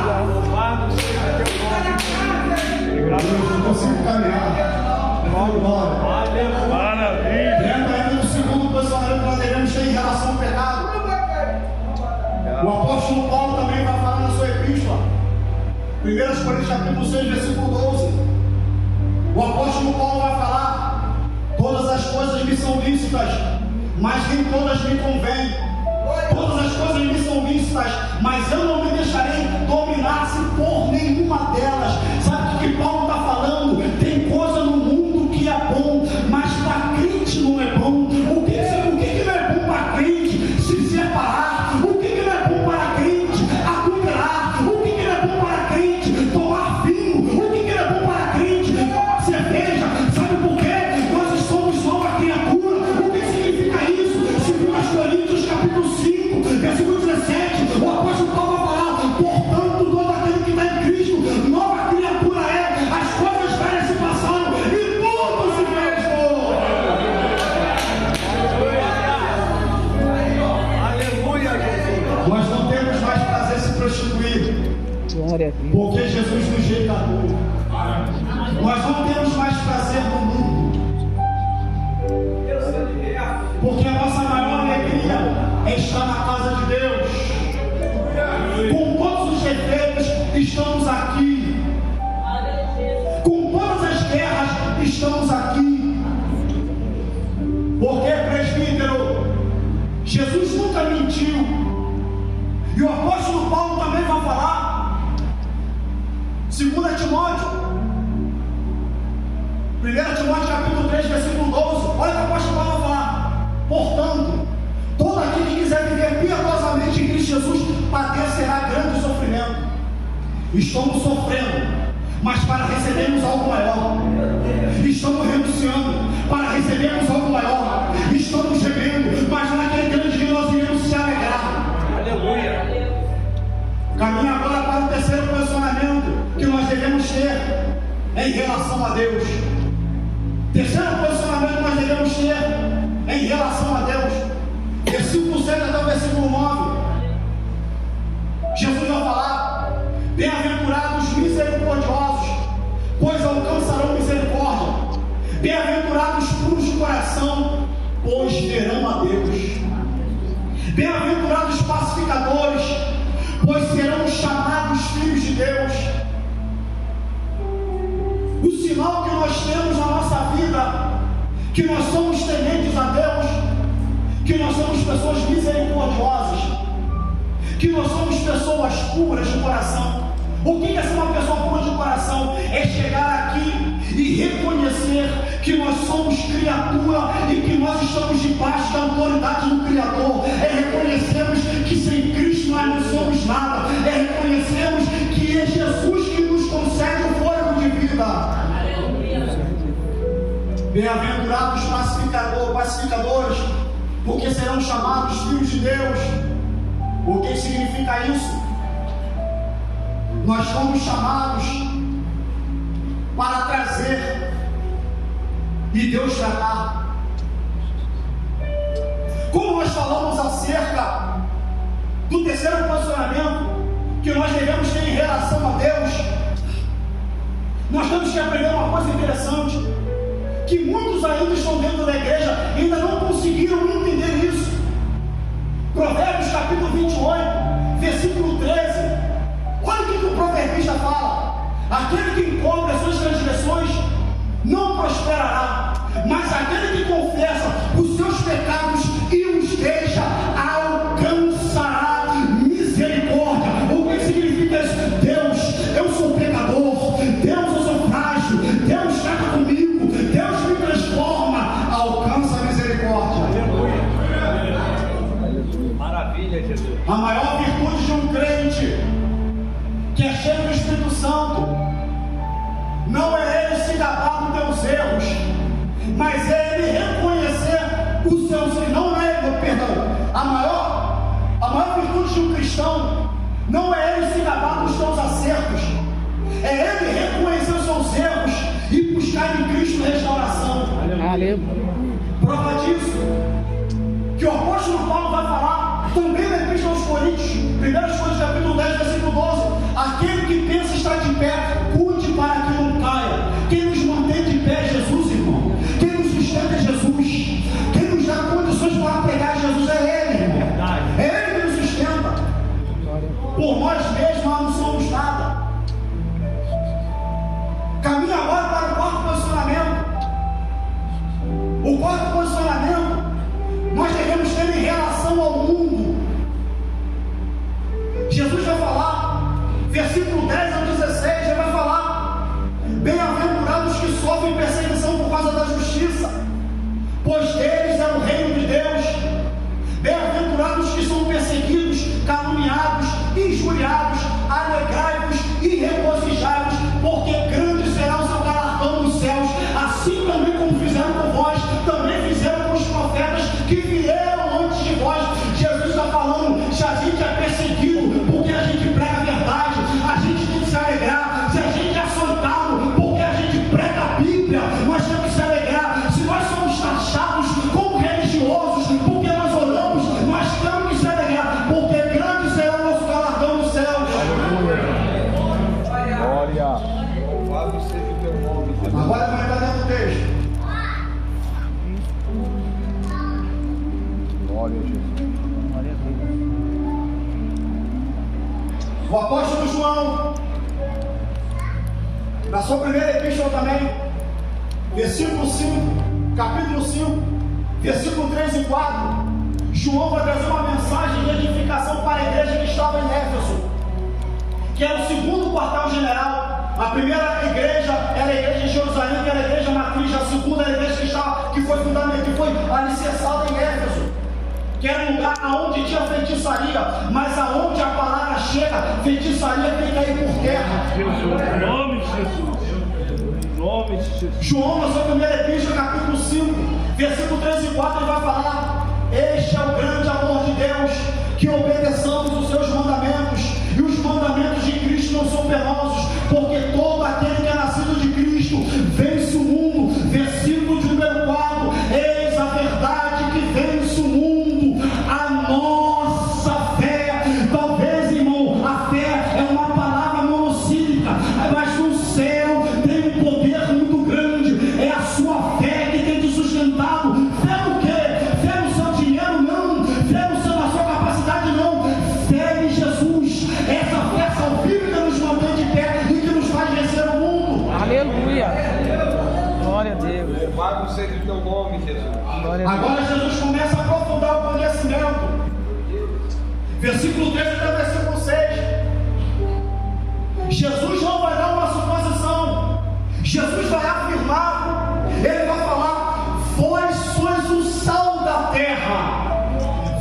Eu não consigo caminhar. Glória. Maravilha! Dentro ainda do segundo posicionamento que nós devemos ter em relação ao pecado. O apóstolo Paulo também vai falar na sua epístola, 1 Coríntios capítulo 6, versículo 12. O apóstolo Paulo vai falar: todas as coisas me são lícitas, mas nem todas me convêm. Todas as coisas me são lícitas, mas eu não me deixarei dominar-se por nenhuma delas. Sabe o que Paulo está falando? Tem coisa no mundo que é bom, mas para crente não é bom. O que E o apóstolo Paulo também vai falar, 2 Timóteo, 1 Timóteo capítulo 3, versículo 12, olha o que o apóstolo Paulo vai falar: portanto, todo aquele que quiser viver piedosamente em Cristo Jesus padecerá grande sofrimento. Estamos sofrendo, mas para recebermos algo maior. Estamos renunciando para recebermos algo maior. Estamos gemendo, mas naquele grande dia nós iremos se alegrar. Aleluia. Caminho agora para o terceiro posicionamento que nós devemos ter em relação a Deus. Terceiro posicionamento que nós devemos ter em relação a Deus. Versículo 7 até o versículo 9. Jesus vai falar: bem-aventurados misericordiosos, pois alcançarão misericórdia. Bem-aventurados puros de coração, pois verão a Deus. Bem-aventurados pacificadores, pois serão chamados filhos de Deus. O sinal que nós temos na nossa vida, que nós somos tementes a Deus, que nós somos pessoas misericordiosas, que nós somos pessoas puras de coração. O que é ser uma pessoa pura de coração? É chegar aqui e reconhecer que nós somos criatura e que nós estamos debaixo da autoridade do Criador. É reconhecermos que sem Cristo nós não somos nada. É reconhecermos que é Jesus que nos concede o fôlego de vida. Bem-aventurados pacificadores, porque serão chamados filhos de Deus. O que significa isso? Nós fomos chamados para trazer e Deus tratar. Como nós falamos acerca do terceiro posicionamento que nós devemos ter em relação a Deus, nós temos que aprender uma coisa interessante, que muitos ainda estão dentro da igreja e ainda não conseguiram entender isso. Provérbios capítulo 28, versículo 13. Olha o que o proverbista fala: aquele que encobre as suas transgressões não prosperará, mas aquele que confessa os seus pecados e os deixa alcançará misericórdia. O que significa isso? Deus, eu sou pecador, Deus, eu sou frágil, Deus trata comigo, Deus me transforma, alcança a misericórdia. Maravilha, Jesus. A maior virtude de um crente que é cheio do Espírito Santo não é ele se gabar dos teus erros, mas é ele reconhecer os seus erros. Não é ele, perdão. A maior virtude de um cristão não é ele se gabar dos seus acertos, é ele reconhecer os seus erros e buscar em Cristo restauração. Aleluia. Prova disso que o apóstolo Paulo vai falar também na Epístola aos Coríntios, 1 Coríntios capítulo 10, versículo 12: aquele que pensa estar de pé, cuide para que não caia. Quem nos mantém de pé é Jesus, irmão. Quem nos sustenta é Jesus. Quem nos dá condições para pregar Jesus é Ele, irmão. É Ele que nos sustenta. Por nós mesmos nós não somos nada. Caminho agora para o quarto posicionamento. O quarto posicionamento nós devemos ter em relação ao mundo. Jesus vai falar, versículo 10 ao 16, ele vai falar: bem-aventurados que sofrem perseguição por causa da justiça, pois deles é o reino de Deus. Bem-aventurados que são perseguidos, caluniados, injuriados, alegrai-vos e regozijai-vos, porque grande será o seu galardão nos céus. Assim também como fizeram com vós, também fizeram com os profetas que vieram antes de vós. Jesus está falando: se a gente é perseguido porque a gente prega a verdade, a gente tem que se alegrar. Se a gente é açoitado porque a gente prega a Bíblia, nós temos que se alegrar. Se nós somos taxados como religiosos porque nós oramos, nós temos que se alegrar, porque grande será o nosso galardão no céu. Glória. Louvado seja o teu nome, Jesus. Agora vai entrar dentro do texto. Glória a Jesus. O apóstolo João, na sua primeira epístola também, versículo 5, capítulo 5, versículo 3 e 4, João vai trazer uma mensagem de edificação para a igreja que estava em Éfeso, que era o segundo quartel-general. A primeira igreja era a igreja de Jerusalém, que era a igreja matriz. A segunda era a igreja que foi fundamentada, que foi alicerçada em Éfeso, que era um lugar onde tinha feitiçaria, mas aonde a palavra chega, feitiçaria tem que cair por terra. Em nome de Jesus. Em nome de Jesus. João, na sua primeira epístola, capítulo 5, versículo 3 e 4, ele vai falar: este é o grande amor de Deus, que obedeçamos os seus mandamentos, e os mandamentos de Cristo não são penosos, porque todo aquele que é nascido de Cristo vence o mundo. Versículo de número 4: eis a verdade que vence o mundo, a nossa fé. Talvez, irmão, a fé é uma palavra monossílica, mas no céu tem um poder muito grande. É a sua fé que tem te sustentado. Fé no quê? Fé no seu dinheiro? Não. Fé na sua capacidade? Não. Fé em Jesus. Essa fé salvífica nos mantém de pé e que nos faz vencer o mundo. Aleluia. Glória a Deus. Louvado seja o teu nome, Jesus. Glória a Deus. Agora Jesus começa a aprofundar o conhecimento. Versículo 3 até versículo 6. Jesus não vai dar uma suposição. Jesus vai afirmar. Ele vai falar: vós sois o sal da terra.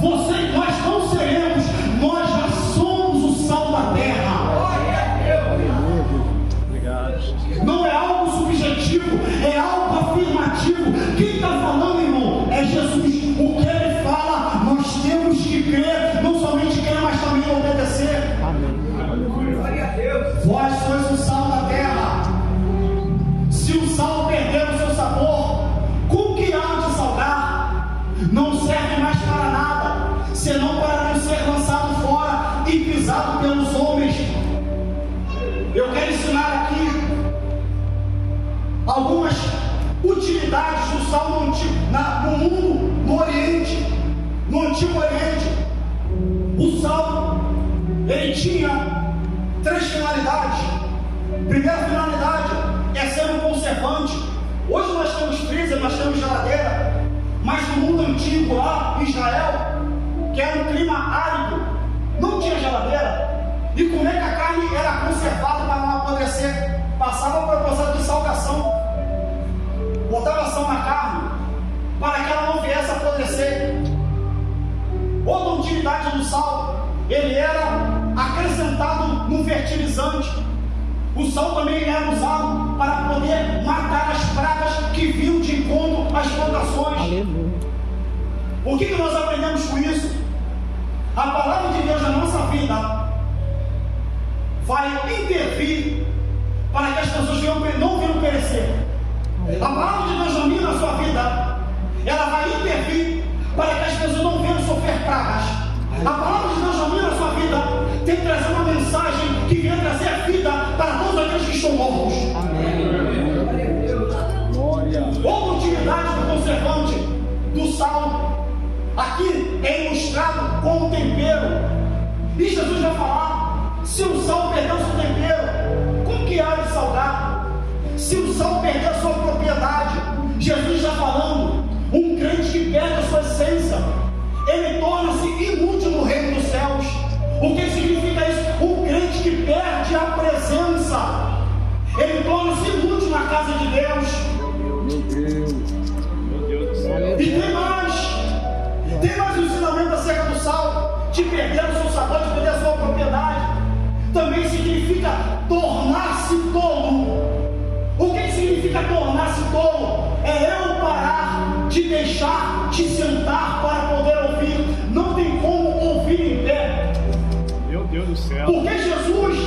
Nós não seremos, nós já somos o sal da terra. Não é algo subjetivo, é algo afirmativo. Quem está falando, irmão, é Jesus. O que ele fala, nós temos que crer, não somente crer, mas também obedecer. Vós sois o sal da terra. Se o sal perder o seu sabor, com que há de salgar? Não serve mais para nada, senão para não ser lançado fora e pisado pelos homens. Eu quero ensinar aqui algumas utilidades do sal no mundo, no Oriente, no Antigo Oriente. O sal, ele tinha 3 finalidades. Primeira finalidade é ser um conservante. Hoje nós temos freezer, nós temos geladeira, mas no mundo antigo, lá em Israel, que era um clima árido, não tinha geladeira. E como é que a carne era conservada para não apodrecer? Passava por um processo de salgação, botava sal na carne para que ela não viesse a apodrecer. Outra utilidade do sal, ele era acrescentado no fertilizante. O sal também era usado para poder matar as pragas que vinham de encontro às plantações. Aleluia. O que nós aprendemos com isso? A palavra de Deus na nossa vida vai intervir para que as pessoas não venham perecer. A palavra de Deus na minha, na sua vida, ela vai intervir para que as pessoas não venham sofrer pragas. A palavra de Deus na minha, na sua vida, tem que trazer uma mensagem que venha trazer a vida para todos aqueles que estão mortos. Outra utilidade do conservante, do sal, aqui é ilustrado como tempero. E Jesus vai falar: se o sal perder o seu tempero, com que há de salgar? Se o sal perder a sua propriedade, Jesus está falando, um crente que perde a sua essência, ele torna-se inútil no reino dos céus. O que significa isso? Um crente que perde a presença, ele torna-se inútil na casa de Deus. Meu Deus do céu. E tem mais um ensinamento acerca do sal, de perder o seu sabor, de perder a sua propriedade. Também significa tornar-se tolo. O que significa tornar-se tolo? É eu parar de deixar de sentar para poder ouvir. Não tem como ouvir em pé. Meu Deus do céu. Porque Jesus,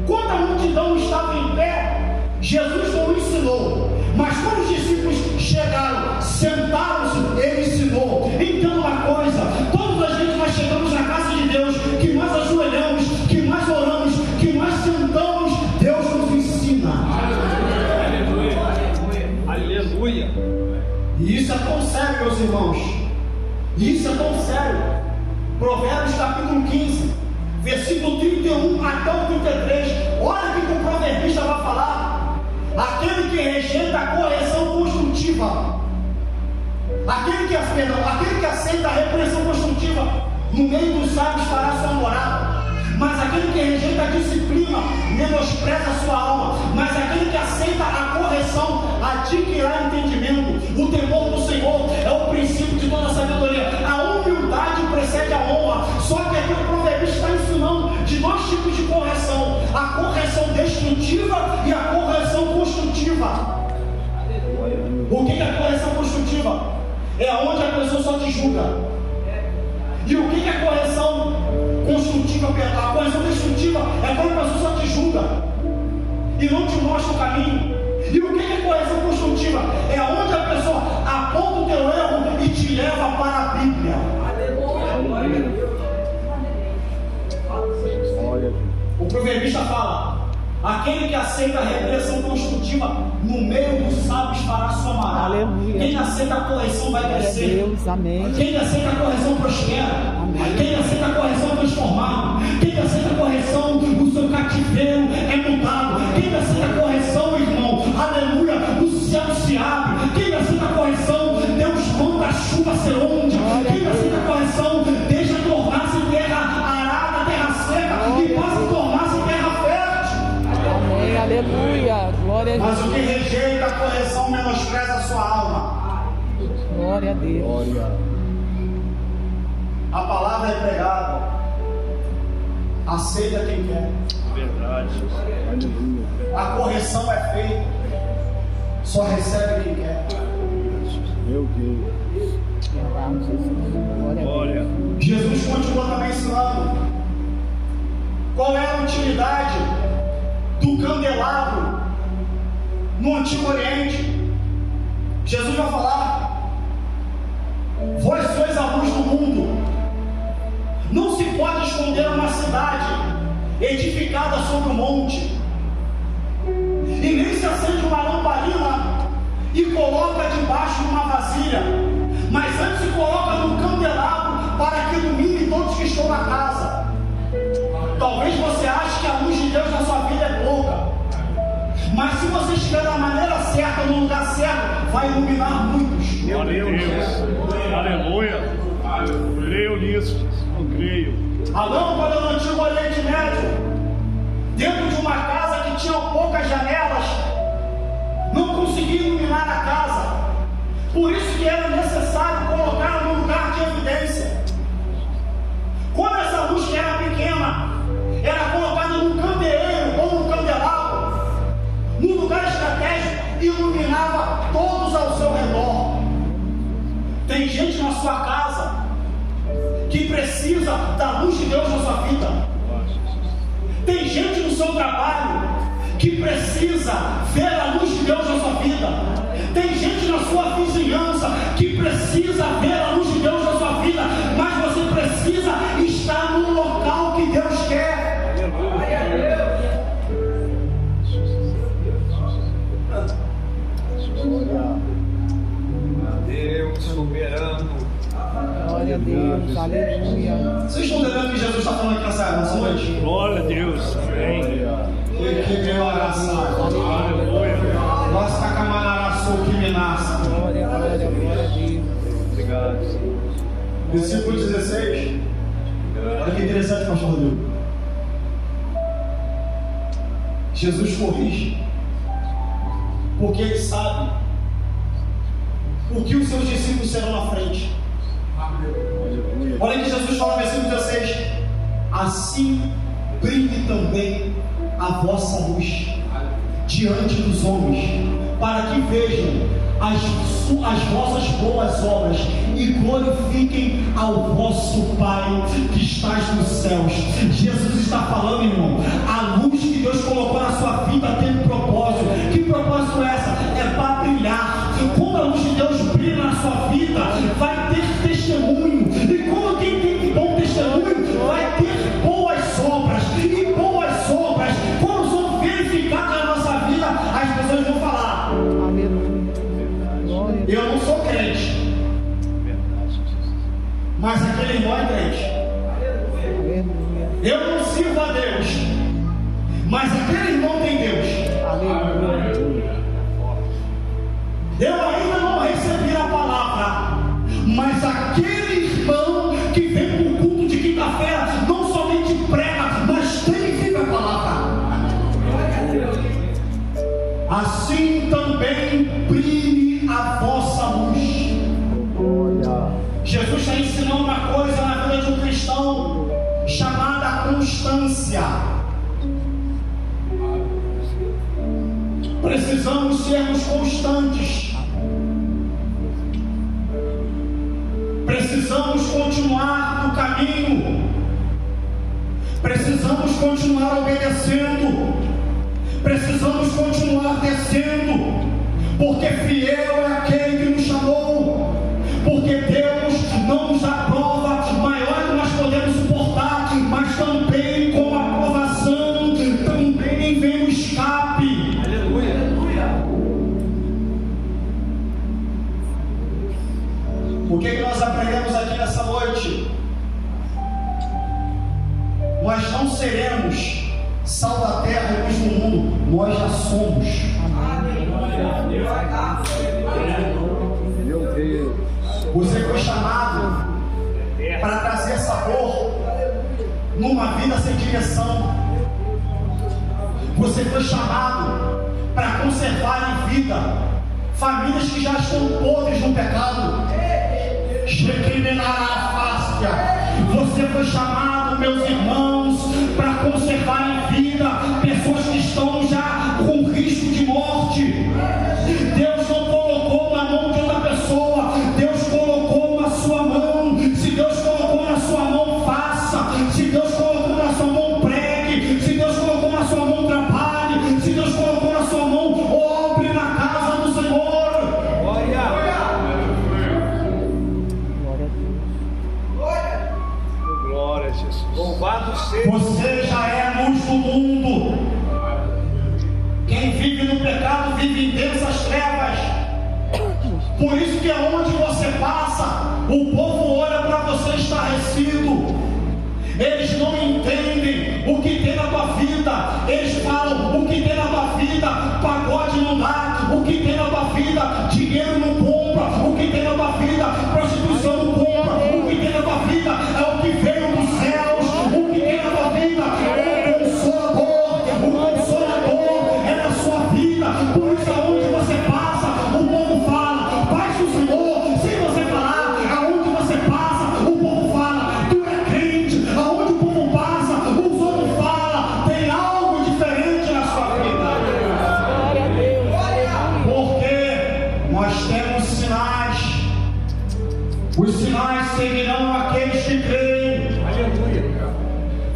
quando a multidão estava em pé, Jesus não ensinou. Mas quando os discípulos chegaram, sentaram-se, ele ensinou. Então uma coisa, todas as vezes nós chegamos na casa de Deus, que nós ajoelhamos, que nós oramos, que nós sentamos, Deus nos ensina. Aleluia. E isso é tão sério, meus irmãos. Isso é tão sério. Provérbios capítulo 15, versículo 31 até o 33. Olha o que o proverbista vai falar. Aquele que rejeita a correção construtiva, aquele que aceita aceita a repreensão construtiva no meio dos sábios fará sua morada. Mas aquele que rejeita a disciplina menospreza a sua alma. Mas aquele que aceita a correção adquirirá entendimento. O temor do Senhor é o princípio de toda a sabedoria. A humildade precede a honra. Só que aqui o proverbista está ensinando de dois tipos de correção: a correção destrutiva e a correção construtiva. O que é a correção construtiva? É onde a pessoa só te julga. E o que é a correção construtiva? A correção destrutiva é quando a pessoa só te julga e não te mostra o caminho. E o que é a correção construtiva? É onde a pessoa aponta o teu erro e te leva para a Bíblia. O proverbista fala: aquele que aceita a repreensão construtiva no meio dos sábios fará sua morada. Aleluia. Quem aceita a correção vai crescer. Deus, amém. Quem aceita a correção prospera. Quem aceita a correção é transformado. Quem aceita a correção, o seu cativeiro é mudado. Quem aceita a correção, irmão, aleluia, o céu se abre. Quem aceita a correção, Deus manda a chuva ser onde. Quem aceita a correção, deixa tornar-se terra arada, terra seca, e passa a tornar-se terra fértil. Amém, aleluia. Glória a Mas o que Deus. rejeita a correção menospreza a sua alma. Glória a Deus. A palavra é pregada. Aceita quem quer. Verdade. A correção é feita. Só recebe quem quer. Meu Deus. Glória a Deus. Olha. Jesus continua também ensinando qual é a utilidade do candelabro no Antigo Oriente. Jesus vai falar: vós sois a luz do mundo. Não se pode esconder uma cidade edificada sobre um monte, e nem se acende uma lamparina e coloca debaixo de uma vasilha, mas antes se coloca num candelabro para que ilumine todos que estão na casa. Talvez você ache que a luz de Deus na sua vida é pouca, mas se você estiver da maneira certa, no lugar certo, vai iluminar muitos. Meu Deus. Aleluia. Creio nisso. Eu creio. A lâmpada no Antigo Oriente Médio, dentro de uma casa que tinha poucas janelas, não conseguia iluminar a casa. Por isso que era necessário colocar num lugar de evidência. Quando essa luz, que era pequena, era colocada num candeeiro ou num candelabro, num lugar estratégico, iluminava todos ao seu redor. Tem gente na sua casa que precisa da luz de Deus na sua vida. Tem gente no seu trabalho que precisa ver a luz de Deus na sua vida. Tem gente na sua vizinhança que precisa ver a luz de Deus na sua vida. Mas você precisa estar no local que Deus quer. Deus soberano. Glória a Deus. Aleluia. Vocês estão entendendo o que Jesus está falando aqui nessa noite? Glória a Deus. Amém. Que meu oração. Aleluia. Nossa camararaçou que me nasce. Glória, glória, glória a Deus. Obrigado, Senhor. Versículo 16. Olha que interessante, pastor Rodrigo. Jesus corrige, porque ele sabe o que os seus discípulos serão na frente. Olha que Jesus fala no versículo 16: assim brilhe também a vossa luz diante dos homens, para que vejam as vossas boas obras e glorifiquem ao vosso Pai que estás nos céus. Jesus está falando, irmão, a luz que Deus colocou na sua vida tem um propósito. Que propósito é essa? É para brilhar. Quando a luz de Deus brilha na sua vida, vai ter testemunho, e quando quem tem bom testemunho, vai ter boas obras, e boas obras, quando são verificadas na nossa vida, as pessoas vão falar: Aleluia. Glória a Deus. eu não sou crente, mas aquele irmão é crente. Aleluia. Eu não sirvo a Deus, mas aquele irmão tem Deus. Aleluia. Eu ainda não recebi a palavra, mas aquele assim também brilhe a vossa luz. Jesus está ensinando uma coisa na vida de um cristão chamada constância. Precisamos sermos constantes. Precisamos continuar no caminho. Precisamos continuar obedecendo. Precisamos continuar descendo. Porque fiel é aquele que nos chamou. Porque Deus não nos aprova maior do que nós podemos suportar, mas também com a aprovação também vem o escape. O que nós aprendemos aqui nessa noite? Nós não seremos sal da terra e luz do mundo, nós já somos. Meu Deus. Você foi chamado para trazer sabor numa vida sem direção. Você foi chamado para conservar em vida famílias que já estão podres no pecado. Você foi chamado, meus irmãos, para conservar em vida pessoas que estão já com risco de morte. Deus não colocou na mão de outra pessoa, Deus colocou na sua mão. Se Deus colocou na sua mão, faça. Se Deus colocou na sua mão, pregue. Se Deus colocou na sua mão, trabalhe. Se Deus colocou na sua mão, obre na casa do Senhor. Glória a Jesus. Louvado seja. Você já é a luz do mundo. Quem vive no pecado vive em densas trevas. Por isso que aonde você passa, o povo olha para você estarrecido. Eles não entendem o que tem na tua vida. Eles falam: o que tem na tua vida, pagode não dá. O que tem na tua vida, dinheiro não compra. O que tem na tua vida, prostituição não compra. O que tem na tua vida é o que veio dos céus. O que tem na tua vida é o Consolador. O Consolador é na sua vida. Por isso, aonde você passa, o povo fala: paz do Senhor. Se você falar, aonde você passa, o povo fala: tu é crente. Aonde o povo passa, os outros falam: tem algo diferente na sua vida. Glória a Deus. Porque nós temos sinais. Os sinais seguirão aqueles que creem.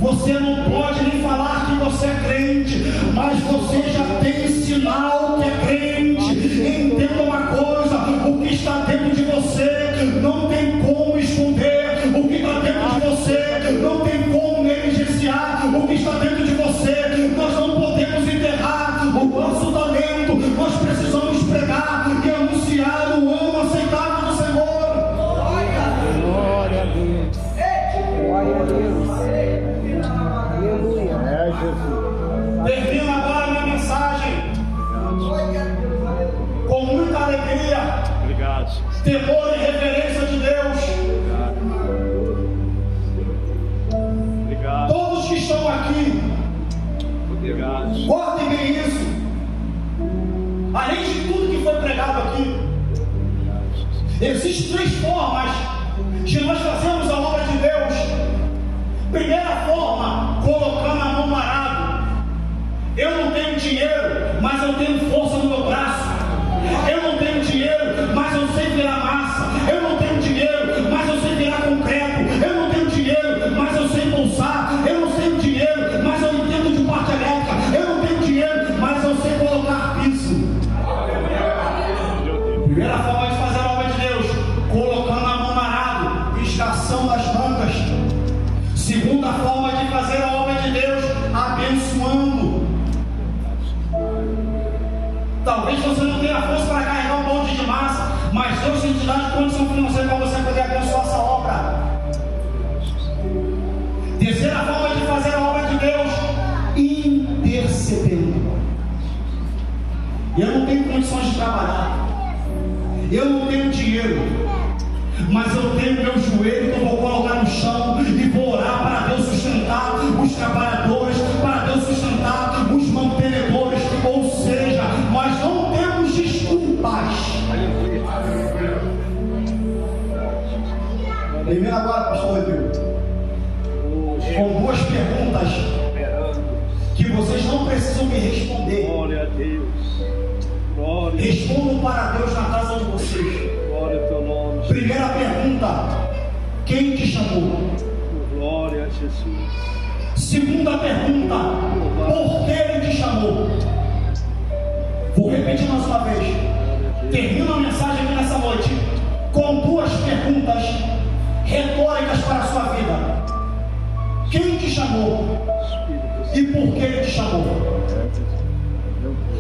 Você não pode nem falar que você é crente, mas você já tem sinal que é crente. Entenda uma coisa: o que está dentro de você não tem como esconder. O que está dentro de você não tem como negligenciar. O que está dentro de você, nós não podemos enterrar. O nosso talento, nós precisamos pregar e anunciar o ano aceitável do Senhor. Glória a Deus. Glória a Deus. Aleluia. É Jesus. Termino agora a minha mensagem com muita alegria, Obrigado. temor e reverência de Deus. Obrigado. Todos que estão aqui, Obrigado. guardem bem isso. Além de tudo que foi pregado aqui, existem 3 formas de nós fazermos a obra de Deus. Primeira forma, colocando a mão no arado. Eu não tenho dinheiro, mas eu tenho força no meu braço. Eu não tenho dinheiro, mas eu sei virar massa. Eu não tenho dinheiro, mas eu sei virar concreto. Eu não tenho dinheiro, mas eu sei pulsar. Eu não tenho dinheiro, mas eu entendo de parte elétrica. Eu não tenho dinheiro, mas eu sei colocar piso. Primeira forma de fazer a obra de Deus, colocando a mão no arado, escassando as bancas. Segunda forma de fazer a obra de Deus, abençoando. Talvez você não tenha força para carregar um monte de massa, mas Deus tem te dado condição financeira para você poder abençoar essa obra. Terceira forma de fazer a obra de Deus, intercedendo. Eu não tenho condições de trabalhar, eu não tenho dinheiro, mas eu tenho meu joelho que eu vou colocar no chão e vou orar para Deus sustentar os trabalhadores, para Deus sustentar os mantenedores. Ou seja, nós Termina agora, pastor Rodrigo, com duas perguntas que vocês não precisam me responder. Glória a Deus. Glória. Respondam para Deus na casa de vocês. Glória ao teu nome. Primeira pergunta: quem te chamou? Glória a Jesus. Segunda pergunta: por que ele te chamou? Vou repetir mais uma vez. Termino a mensagem aqui nessa noite com duas perguntas retóricas para a sua vida. Quem te chamou? E por que ele te chamou?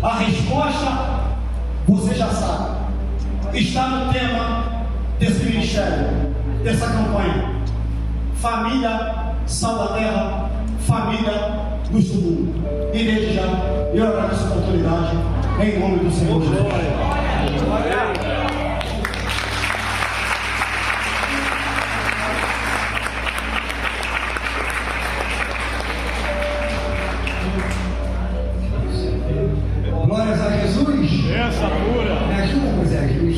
A resposta você já sabe. Está no tema desse ministério, dessa campanha. Família, sal da terra, família, luz do mundo. E desde já, eu agradeço a oportunidade, em nome do Senhor Jesus.